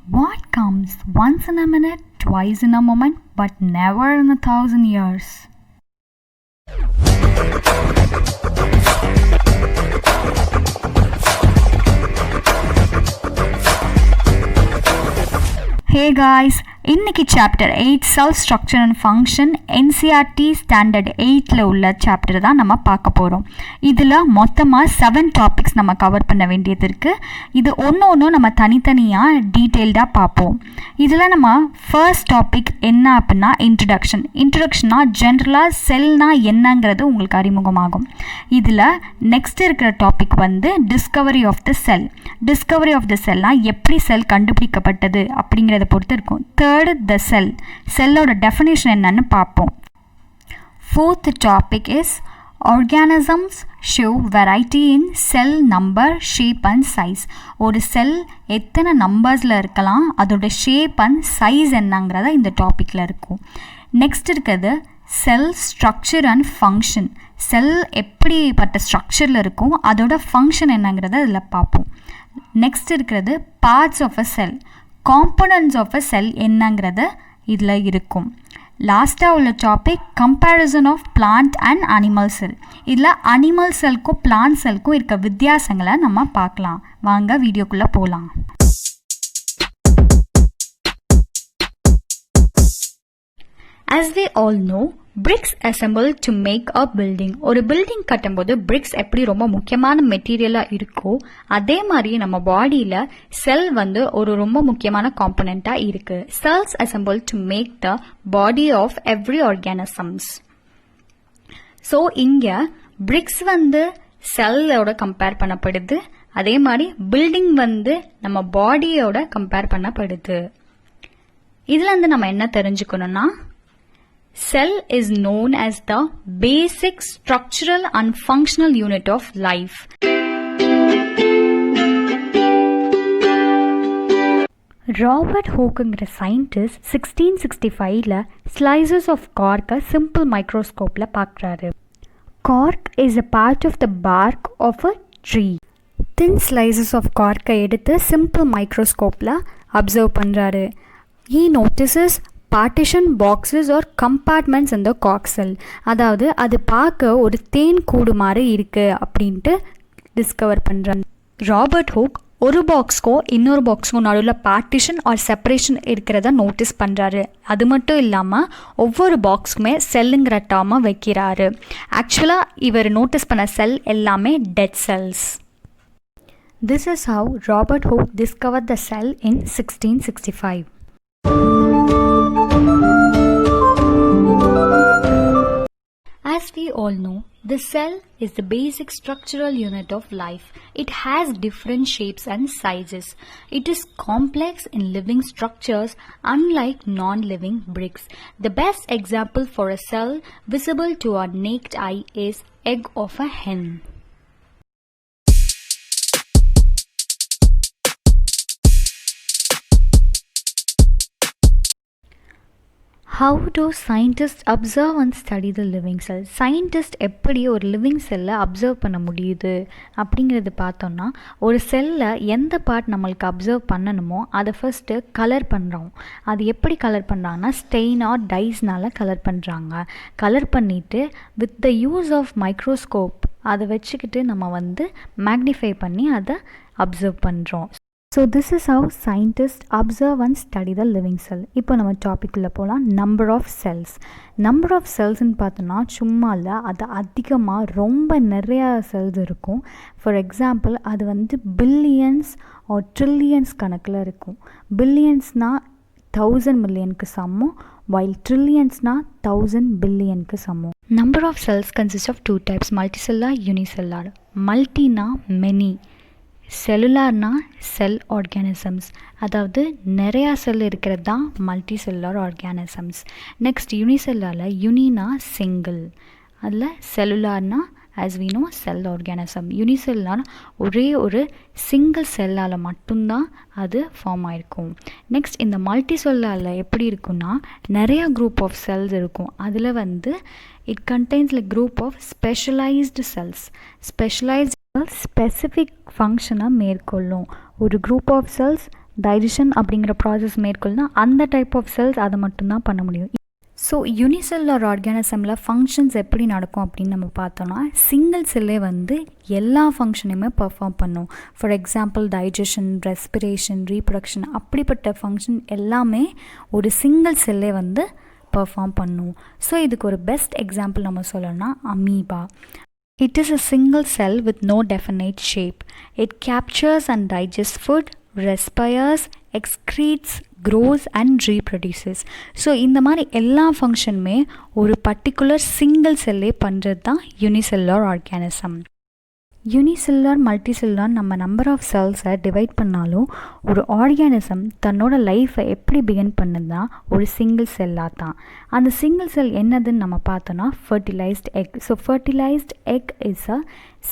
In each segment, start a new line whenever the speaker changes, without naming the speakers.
What comes once in a minute, twice in a moment, but never in 1,000 years? Hey guys, இன்னைக்கு chapter 8 cell structure and function NCERT standard 8ல் உள்ள chapter தான் நம்ம பார்க்க போகிறோம். இதில் மொத்தமாக 7 டாபிக்ஸ் நம்ம கவர் பண்ண வேண்டியது இருக்குது. இது ஒன்று நம்ம தனித்தனியாக டீட்டெயில்டாக பார்ப்போம். இதில் நம்ம ஃபர்ஸ்ட் டாபிக் என்ன அப்படின்னா இன்ட்ரடக்ஷன்னா ஜென்ரலாக செல்னா என்னங்கிறது உங்களுக்கு அறிமுகமாகும். இதில் நெக்ஸ்ட் இருக்கிற டாபிக் வந்து டிஸ்கவரி ஆஃப் த செல்னால் எப்படி செல் கண்டுபிடிக்கப்பட்டது அப்படிங்கிறத பொறுத்து இருக்கும். the செல்லோட டெஃபினேஷன் என்னன்னு பார்ப்போம். Fourth topic is organisms show variety in cell number, shape and size. ஒரு செல் எத்தனை நம்பர்ஸில் இருக்கலாம், அதோட ஷேப் அண்ட் சைஸ் என்னங்கிறத இந்த டாப்பிக்கில் இருக்கும். நெக்ஸ்ட் இருக்கிறது செல் ஸ்ட்ரக்சர் அண்ட் ஃபங்க்ஷன். செல் எப்படிப்பட்ட ஸ்ட்ரக்சரில் இருக்கும், அதோட ஃபங்க்ஷன் என்னங்கிறத இதில் பார்ப்போம். நெக்ஸ்ட் இருக்கிறது parts of a cell, components of a cell என்னங்கிறது இதில் இருக்கும். லாஸ்ட்டாக உள்ள topic comparison of plant and animal cell. இதில் அனிமல் செல்க்கும் பிளான்ட் செல்க்கும் இருக்க வித்தியாசங்களை நம்ம பார்க்கலாம். வாங்க வீடியோக்குள்ளே போகலாம். As we all know, bricks assemble to make a building. ஒரு பில்டிங் கட்டும்போது bricks எப்படி ரொம்ப முக்கியமான மெட்டீரியலாக இருக்கோ அதே மாதிரி நம்ம பாடியில் செல் வந்து ஒரு ரொம்ப முக்கியமான காம்பனண்ட்டாக இருக்கு. Cells assemble to make the body of every organisms. So இங்கே bricks வந்து செல்லோட கம்பேர் பண்ணப்படுது, அதே மாதிரி பில்டிங் வந்து நம்ம பாடியோட கம்பேர் பண்ணப்படுது. இதுல இருந்து நம்ம என்ன தெரிஞ்சுக்கணும்னா, cell is known as the basic structural and functional unit of life. Robert ஹூக்குங்கிற சயின்டிஸ்ட் 1665ல் ஸ்லைசஸ் ஆஃப் கார்க்கை சிம்பிள் மைக்ரோஸ்கோப்பில் பார்க்குறாரு. Cork is a part of the bark of a tree. Thin slices of கார்க்கை எடுத்து சிம்பிள் மைக்ரோஸ்கோப்பில் observe பண்ணுறாரு. he notices partition boxes or compartments in the cork cell. அதாவது அது பார்க்க ஒரு தேன் கூடு மாதிரி இருக்குது அப்படின்ட்டு டிஸ்கவர் பண்ணுறாங்க. ராபர்ட் ஹூக் ஒரு பாக்ஸ்க்கும் இன்னொரு பாக்ஸ்க்கும் நடுவில் பார்ட்டிஷன் ஆர் செப்பரேஷன் இருக்கிறத நோட்டீஸ் பண்ணுறாரு. அது மட்டும் இல்லாமல் ஒவ்வொரு பாக்ஸுக்குமே செல்லுங்கிற டேர்மை வைக்கிறாரு. ஆக்சுவலாக இவர் நோட்டீஸ் பண்ண செல் எல்லாமே dead cells. This is how Robert Hooke discover the cell in 1665. As we all know, the cell is the basic structural unit of life. It has different shapes and sizes. It is complex in living structures, unlike non-living bricks. The best example for a cell visible to our naked eye is egg of a hen. How do scientists observe and study the living cell? Scientist எப்படி ஒரு living செல்லை observe பண்ண முடியுது அப்படிங்கிறது பார்த்தோம்னா, ஒரு செல்லில் எந்த பார்ட் நம்மளுக்கு அப்சர்வ் பண்ணணுமோ அதை ஃபஸ்ட்டு கலர் பண்ணுறோம். அது எப்படி கலர் பண்ணுறாங்கன்னா, ஸ்டெயின் ஆர் டைஸ்னால் கலர் பண்ணுறாங்க. கலர் பண்ணிவிட்டு with the use of microscope அதை வச்சுக்கிட்டு நம்ம வந்து மேக்னிஃபை பண்ணி அதை அப்சர்வ் பண்ணுறோம். So this is how scientist observe and study the living cell. இப்போ நம்ம டாப்பிக்குள்ளே போகலாம். நம்பர் ஆஃப் செல்ஸ்ன்னு பார்த்தோன்னா சும்மா இல்லை, அது அதிகமாக ரொம்ப நிறையா செல்ஸ் இருக்கும். ஃபார் எக்ஸாம்பிள் அது வந்து பில்லியன்ஸ் ஆர் ட்ரில்லியன்ஸ் கணக்கில் இருக்கும். பில்லியன்ஸ்னால் 1000 மில்லியனுக்கு சமம், while trillionsனா 1000 பில்லியனுக்கு சமம். Number of cells consist of 2 types, multicellular, unicellular. மல்டினா மெனி, செல்லுலார்னா செல் ஆர்கானிசம்ஸ், அதாவது நிறையா செல் இருக்கிறது தான் மல்டி செல்லுலார் ஆர்கானிசம்ஸ். நெக்ஸ்ட் யூனிசெல்லாரில் யூனினா சிங்கிள், அதில் செல்லுலார்னா as we know cell organism. Unicellular ஒரே ஒரு சிங்கிள் செல்லால் மட்டும்தான் அது ஃபார்ம் ஆகிருக்கும். நெக்ஸ்ட் இந்த மல்டி செல்லாரில் எப்படி இருக்குன்னா நிறையா குரூப் ஆஃப் செல்ஸ் இருக்கும். அதில் வந்து it contains like group of specialised cells. Specialised specific ஃபங்க்ஷனை மேற்கொள்ளும். ஒரு குரூப் ஆஃப் செல்ஸ் டைஜஷன் அப்படிங்கிற ப்ராசஸ் மேற்கொள்ளுனா அந்த டைப் ஆஃப் செல்ஸ் அதை மட்டும்தான் பண்ண முடியும். ஸோ யூனிசெல்லுலர் ஆர்கானிசமில் ஃபங்க்ஷன்ஸ் எப்படி நடக்கும் அப்படின்னு நம்ம பார்த்தோன்னா சிங்கிள் செல்லே வந்து எல்லா ஃபங்க்ஷனையுமே பெர்ஃபார்ம் பண்ணும். For example digestion, respiration, reproduction அப்படிப்பட்ட ஃபங்க்ஷன் எல்லாமே ஒரு சிங்கிள் செல்லே வந்து பெர்ஃபார்ம் பண்ணும். ஸோ இதுக்கு ஒரு பெஸ்ட் எக்ஸாம்பிள் நம்ம சொல்லணும்னா amoeba. It is a single cell with no definite shape. It captures and digests food, respires, excretes, grows and reproduces. So இந்த மாதிரி எல்லா ஃபங்க்ஷனுமே ஒரு பர்டிகுலர் சிங்கிள் செல்லே பண்ணுறது தான் யூனிசெல்லுலர் ஆர்கானிசம். யூனிசெல்லுலர், மல்டிசெல்லுலர் நம்ம நம்பர் ஆஃப் செல்ஸை டிவைட் பண்ணாலும் ஒரு ஆர்கானிசம் தன்னோட லைஃப்பை எப்படி பிகின் பண்ணுதுன்னா ஒரு சிங்கிள் செல்லாக தான். அந்த சிங்கிள் செல் என்னதுன்னு நம்ம பார்த்தோன்னா fertilised egg. So fertilised egg is a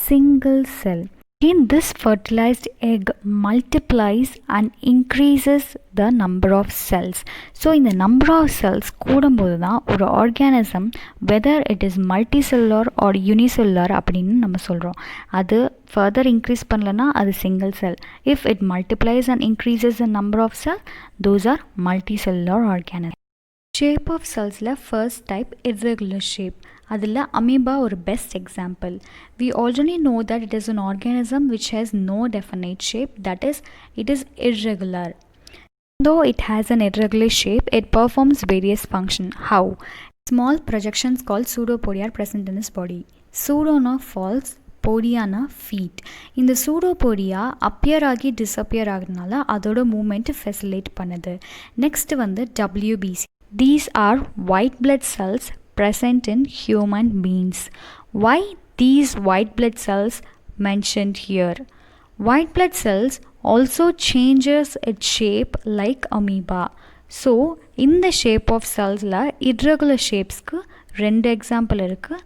single cell. Again, this fertilized egg multiplies and increases the number of cells. So in the number of cells கூடும்போது தான் ஒரு organism whether it is multicellular or unicellular அப்படின்னு நம்ம சொல்கிறோம். அது further increase பண்ணலன்னா அது single cell. If it multiplies and increases the number of cells, those are multicellular organisms. Shape of cellsல first type irregular shape. அதில் அமீபா ஒரு best example. We already know that it is an organism which has no definite shape, that is, it is irregular. Though it has an irregular shape, it performs various functions. How? Small projections called pseudopodia are present in its body. Pseudoனா false, போடியானா feet. இந்த pseudopodia appear ஆகி disappear ஆகிறதுனால அதோட movement facilitate பண்ணுது. Next வந்து WBC. These are white blood cells present in human beings. Why these white blood cells mentioned here? White blood cells also changes its shape like amoeba. So in the shape of cells la irregular shapes ku rendu example irukku,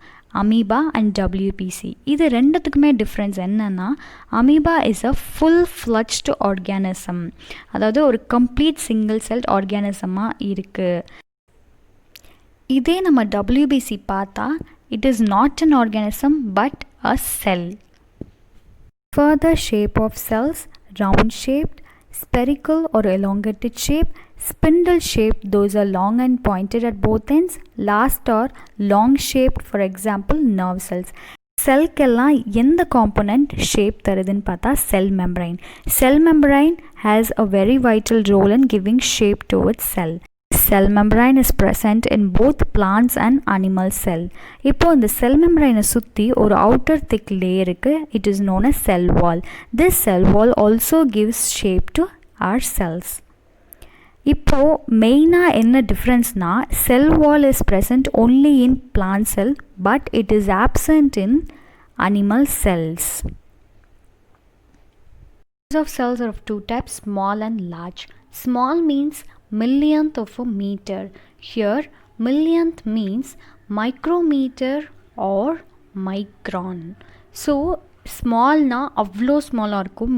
amoeba and WBC. இது ரெண்டுத்துக்குமே difference என்னன்னா amoeba is a full fledged organism, அதாவது ஒரு complete single celled ஆர்கானிசமாக இருக்குது. இதே நம்ம WBC பார்த்தா it is not an organism but a cell. Further shape of cells: round shaped, spherical or elongated shape, spindle shaped, those are long and pointed at both ends. Last are long shaped, for example nerve cells. செல்க்கெல்லாம் எந்த component shape தருதுன்னு பார்த்தா செல் membrane. Sell membrane has a very vital role in giving shape to its cell. Cell membrane is present in both plants and animal cell. இப்போ இந்த cell membrane சுற்றி ஒரு outer thick layer இருக்கு. It is known as cell wall. This cell wall also gives shape to our cells. இப்போ மெயினாக என்ன டிஃப்ரென்ஸ்னா cell wall is present only in plant cell but it is absent in animal cells. Of cells are of two types, small and large. Small means millionth of a meter. Here millionth means micrometer or micron. So small na avlo small இருக்கும்.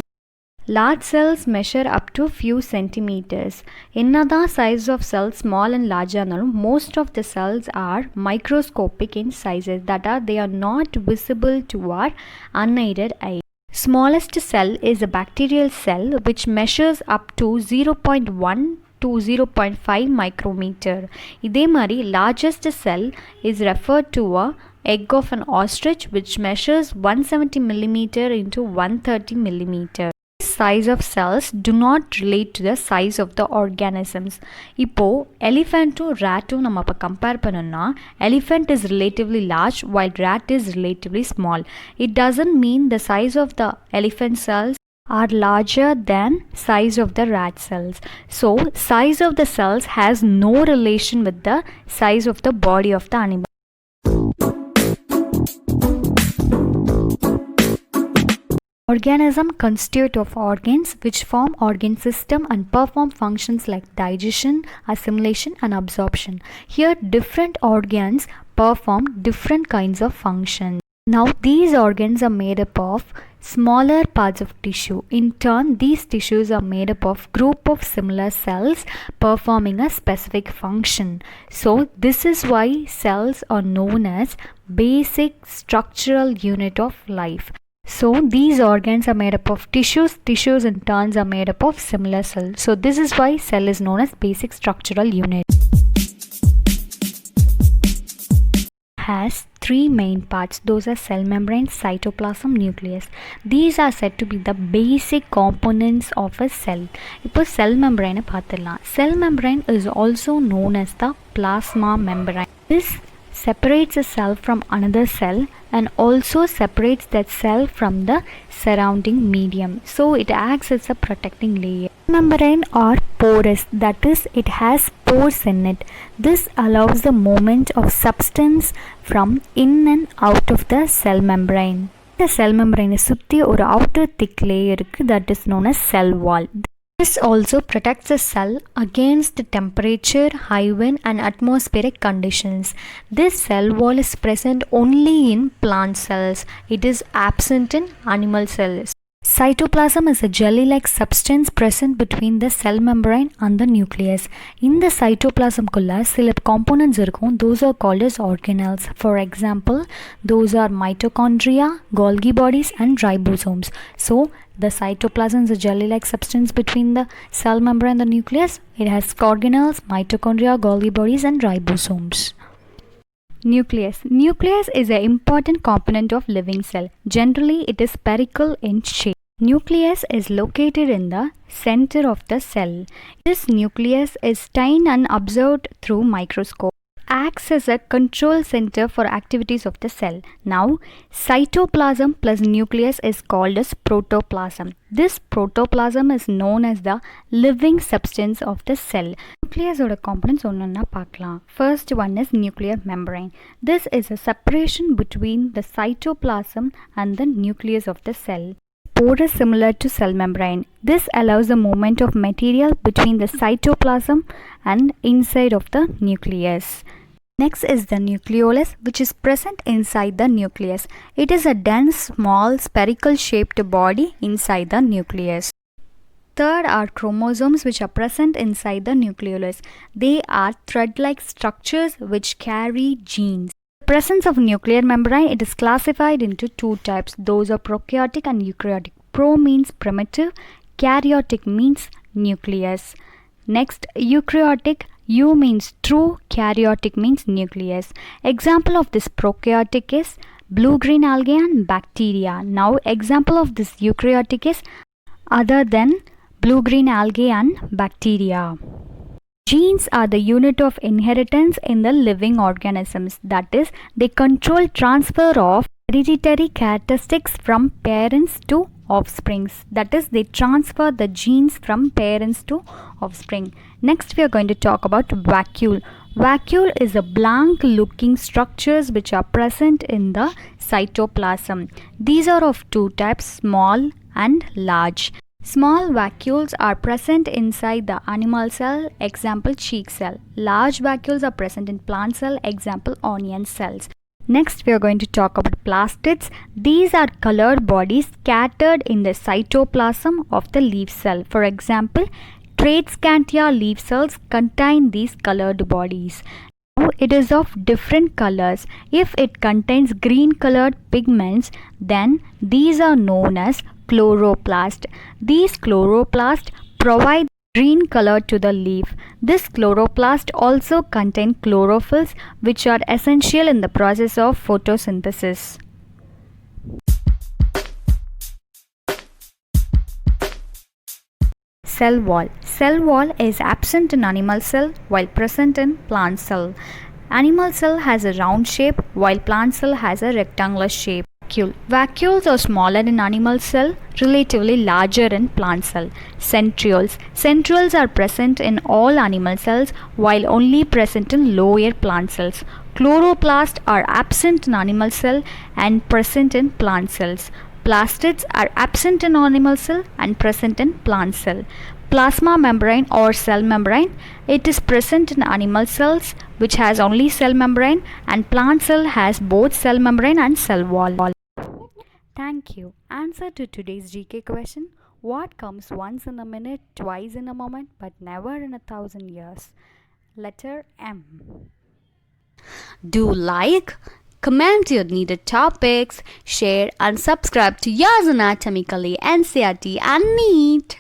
Large cells measure up to few centimeters. Ennada size of cells small and large ஆனாலும் most of the cells are microscopic in sizes, that are they are not visible to our unaided eye. Smallest cell is a bacterial cell which measures up to 0.1 to 0.5 micrometer. இதே மாதிரி largest cell is referred to a egg of an ostrich which measures 170 millimeter into 130 millimeter. Size of cells do not relate to the size of the organisms. இப்போ எலிஃபெண்ட்டும் ரேட்டும் நம்ம இப்போ compare பண்ணோம்னா elephant is relatively large while rat is relatively small. It doesn't mean the size of the elephant cells are larger than size of the rat cells. So size of the cells has no relation with the size of the body of the animal. Organism constitute of organs which form organ system and perform functions like digestion, assimilation and absorption. Here different organs perform different kinds of functions. Now these organs are made up of smaller parts of tissue. In turn these tissues are made up of group of similar cells performing a specific function. So this is why cells are known as basic structural unit of life. So these organs are made up of tissues. Tissues in turns are made up of similar cells. So this is why cell is known as basic structural unit. Has three main parts. Those are cell membrane, cytoplasm, nucleus. These are said to be the basic components of a cell. இப்போ cell membrane பார்த்துடலாம். Cell membrane is also known as the plasma membrane. This separates a cell from another cell and also separates that cell from the surrounding medium. So it acts as a protecting layer. Membrane are porous, that is, it has pores in it. This allows the movement of substance from in and out of the cell membrane. The cell membrane is சுத்தி ஒரு outer thick layer இருக்கு, that is known as cell wall. This also protects the cell against temperature, high wind and atmospheric conditions. This cell wall is present only in plant cells. It is absent in animal cells. Cytoplasm is a jelly-like substance present between the cell membrane and the nucleus. In the cytoplasm kulla சில components இருக்கும். Those are called as organelles. For example, those are mitochondria, Golgi bodies and ribosomes. So the cytoplasm is a jelly-like substance between the cell membrane and the nucleus. It has organelles, mitochondria, Golgi bodies and ribosomes. Nucleus. Nucleus is an important component of living cell. Generally, it is spherical in shape. Nucleus is located in the center of the cell. This nucleus is seen and observed through microscope. Acts as a control center for activities of the cell. Now, cytoplasm plus nucleus is called as protoplasm. This protoplasm is known as the living substance of the cell. Nucleus oda components onnonna paakalam. First one is nuclear membrane. This is a separation between the cytoplasm and the nucleus of the cell. Pore is similar to cell membrane. This allows the movement of material between the cytoplasm and inside of the nucleus. Next is the nucleolus, which is present inside the nucleus. It is a dense, small, spherical shaped body inside the nucleus. Third are chromosomes, which are present inside the nucleolus. They are thread-like structures which carry genes. The presence of nuclear membrane, it is classified into two types. Those are prokaryotic and eukaryotic. Pro means primitive, karyotic means nucleus. Next, eukaryotic. U means true, karyotic means nucleus. Example of this prokaryotic is blue-green algae and bacteria. Now, example of this eukaryotic is other than blue-green algae and bacteria. Genes are the unit of inheritance in the living organisms. That is, they control transfer of hereditary characteristics from parents to offsprings. That is, they transfer the genes from parents to offspring. Next, we are going to talk about vacuole. Vacuole is a blank looking structures which are present in the cytoplasm. These are of two types, small and large. Small vacuoles are present inside the animal cell, example cheek cell. Large vacuoles are present in plant cell, example onion cells. Next, we are going to talk about plastids. These are colored bodies scattered in the cytoplasm of the leaf cell. For example, Tradescantia leaf cells contain these colored bodies. Now, it is of different colors. If it contains green colored pigments, then these are known as chloroplast. These chloroplasts provide green color to the leaf. This chloroplast also contain chlorophylls, which are essential in the process of photosynthesis. Cell wall. Cell wall is absent in animal cell while present in plant cell. Animal cell has a round shape while plant cell has a rectangular shape. Vacuole. Vacuoles are smaller in animal cell, relatively larger in plant cell. Centrioles. Centrioles are present in all animal cells while only present in lower plant cells. Chloroplasts are absent in animal cell and present in plant cells. Plastids are absent in animal cell and present in plant cell. Plasma membrane or cell membrane, it is present in animal cells which has only cell membrane, and plant cell has both cell membrane and cell wall. Thank you. Answer to today's GK question: what comes once in a minute, twice in a moment, but never in 1,000 years? Letter M. Do like,
comment your needed topics, share and subscribe to Yours Anatomically NCERT and NEET.